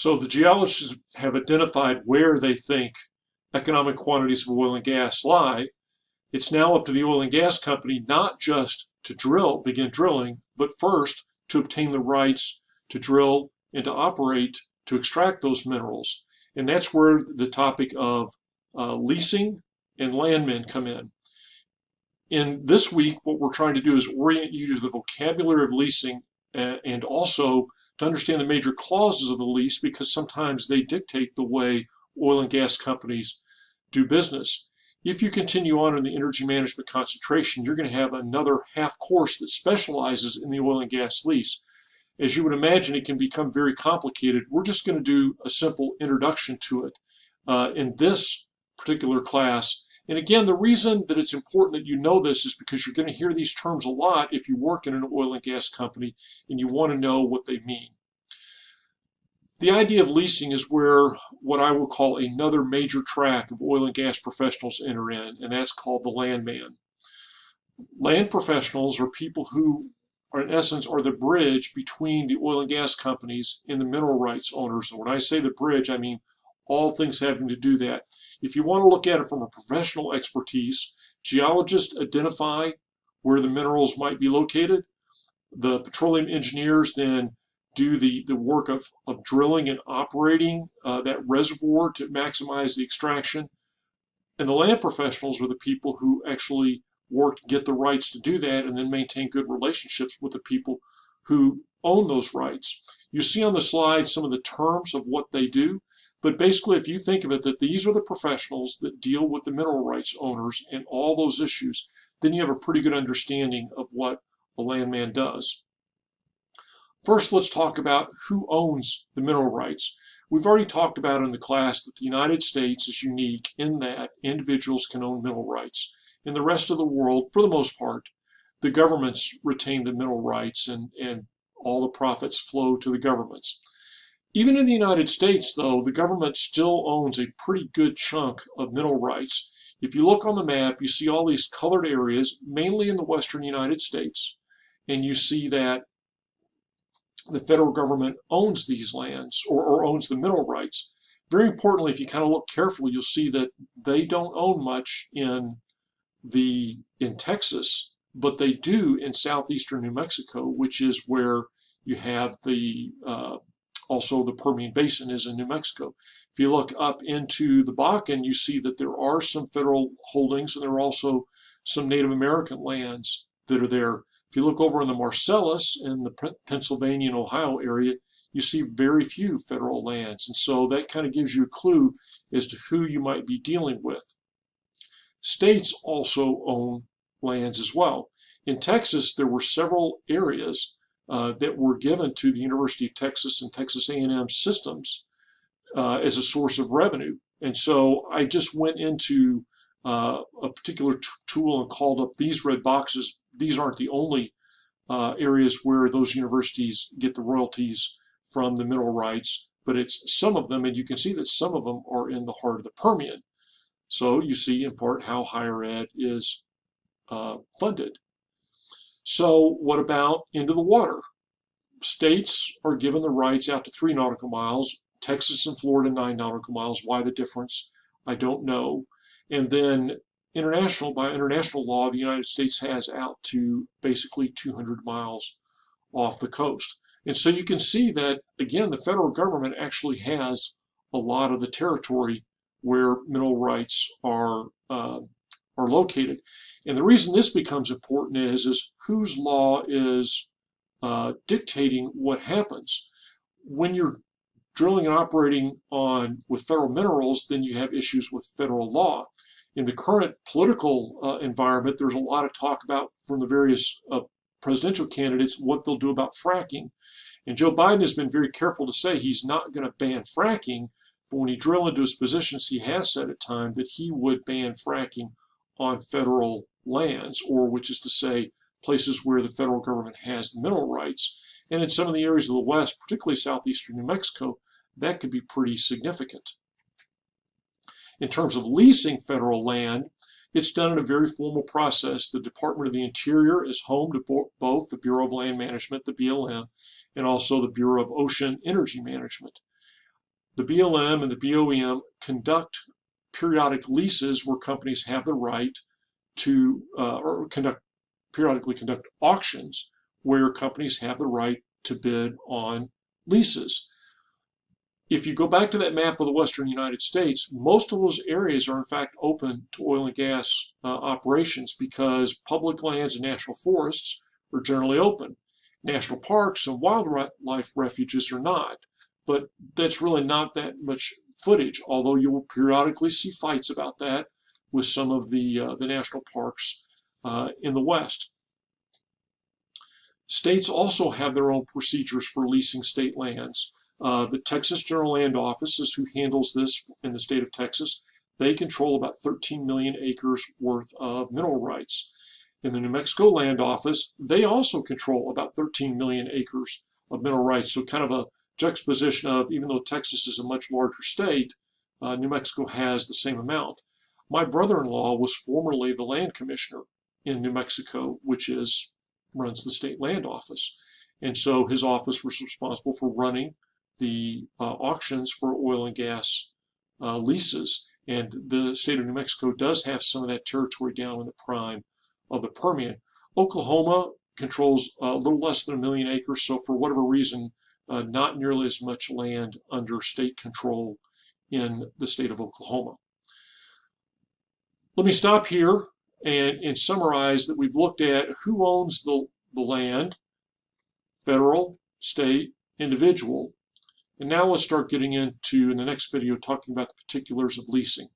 So the geologists have identified where they think economic quantities of oil and gas lie. It's now up to the oil and gas company not just to begin drilling, but first to obtain the rights to drill and to operate to extract those minerals. And that's where the topic of leasing and landmen come in. In this week, what we're trying to do is orient you to the vocabulary of leasing and also to understand the major clauses of the lease because sometimes they dictate the way oil and gas companies do business. If you continue on in the energy management concentration, you're going to have another half course that specializes in the oil and gas lease. As you would imagine, it can become very complicated. We're just going to do a simple introduction to it in this particular class. And again, the reason that it's important that you know this is because you're going to hear these terms a lot if you work in an oil and gas company and you want to know what they mean. The idea of leasing is where what I will call another major track of oil and gas professionals enter in, and that's called the landman. Land professionals are people who are, in essence, are the bridge between the oil and gas companies and the mineral rights owners. And when I say the bridge, I mean all things having to do that. If you want to look at it from a professional expertise, geologists identify where the minerals might be located. The petroleum engineers then do the work of drilling and operating that reservoir to maximize the extraction. And the land professionals are the people who actually work to get the rights to do that and then maintain good relationships with the people who own those rights. You see on the slide some of the terms of what they do, but basically if you think of it that these are the professionals that deal with the mineral rights owners and all those issues, then you have a pretty good understanding of what a landman does. First, let's talk about who owns the mineral rights. We've already talked about in the class that the United States is unique in that individuals can own mineral rights. In the rest of the world, for the most part, the governments retain the mineral rights and all the profits flow to the governments. Even in the United States, though, the government still owns a pretty good chunk of mineral rights. If you look on the map, you see all these colored areas, mainly in the western United States, and you see that the federal government owns these lands or owns the mineral rights. Very importantly, if you kind of look carefully, you'll see that they don't own much in Texas, but they do in southeastern New Mexico, which is where you have the also the Permian Basin is in New Mexico. If you look up into the Bakken, you see that there are some federal holdings and there are also some Native American lands that are there. If you look over in the Marcellus in the Pennsylvania and Ohio area, you see very few federal lands. And so that kind of gives you a clue as to who you might be dealing with. States also own lands as well. In Texas, there were several areas that were given to the University of Texas and Texas A&M systems as a source of revenue. And so I just went into a particular tool and called up these red boxes. These aren't the only areas where those universities get the royalties from the mineral rights, but it's some of them, and you can see that some of them are in the heart of the Permian. So you see in part how higher ed is funded. So what about into the water? States are given the rights out to 3 nautical miles, Texas and Florida 9 nautical miles. Why the difference? I don't know. And then by international law, the United States has out to basically 200 miles off the coast. And so you can see that, again, the federal government actually has a lot of the territory where mineral rights are located. And the reason this becomes important is whose law is dictating what happens. When you're drilling and operating with federal minerals, then you have issues with federal law. In the current political environment, there's a lot of talk about from the various presidential candidates what they'll do about fracking. And Joe Biden has been very careful to say he's not going to ban fracking, but when he drilled into his positions, he has said at times that he would ban fracking on federal lands, or which is to say, places where the federal government has the mineral rights. And in some of the areas of the West, particularly southeastern New Mexico, that could be pretty significant. In terms of leasing federal land, it's done in a very formal process. The Department of the Interior is home to both the Bureau of Land Management, the BLM, and also the Bureau of Ocean Energy Management. The BLM and the BOEM conduct periodic leases where companies have the right to, or periodically conduct auctions where companies have the right to bid on leases. If you go back to that map of the western United States, most of those areas are in fact open to oil and gas operations because public lands and national forests are generally open. National parks and wildlife refuges are not, but that's really not that much footage, although you will periodically see fights about that with some of the national parks in the West. States also have their own procedures for leasing state lands. The Texas General Land Office is who handles this in the state of Texas. They control about 13 million acres worth of mineral rights. In the New Mexico Land Office, they also control about 13 million acres of mineral rights. So kind of a juxtaposition of, even though Texas is a much larger state, New Mexico has the same amount. My brother-in-law was formerly the land commissioner in New Mexico, which runs the state land office. And so his office was responsible for running the auctions for oil and gas leases. And the state of New Mexico does have some of that territory down in the prime of the Permian. Oklahoma controls a little less than 1 million acres, so for whatever reason, not nearly as much land under state control in the state of Oklahoma. Let me stop here and summarize that we've looked at who owns the land, federal, state, individual. And now let's start getting into, in the next video, talking about the particulars of leasing.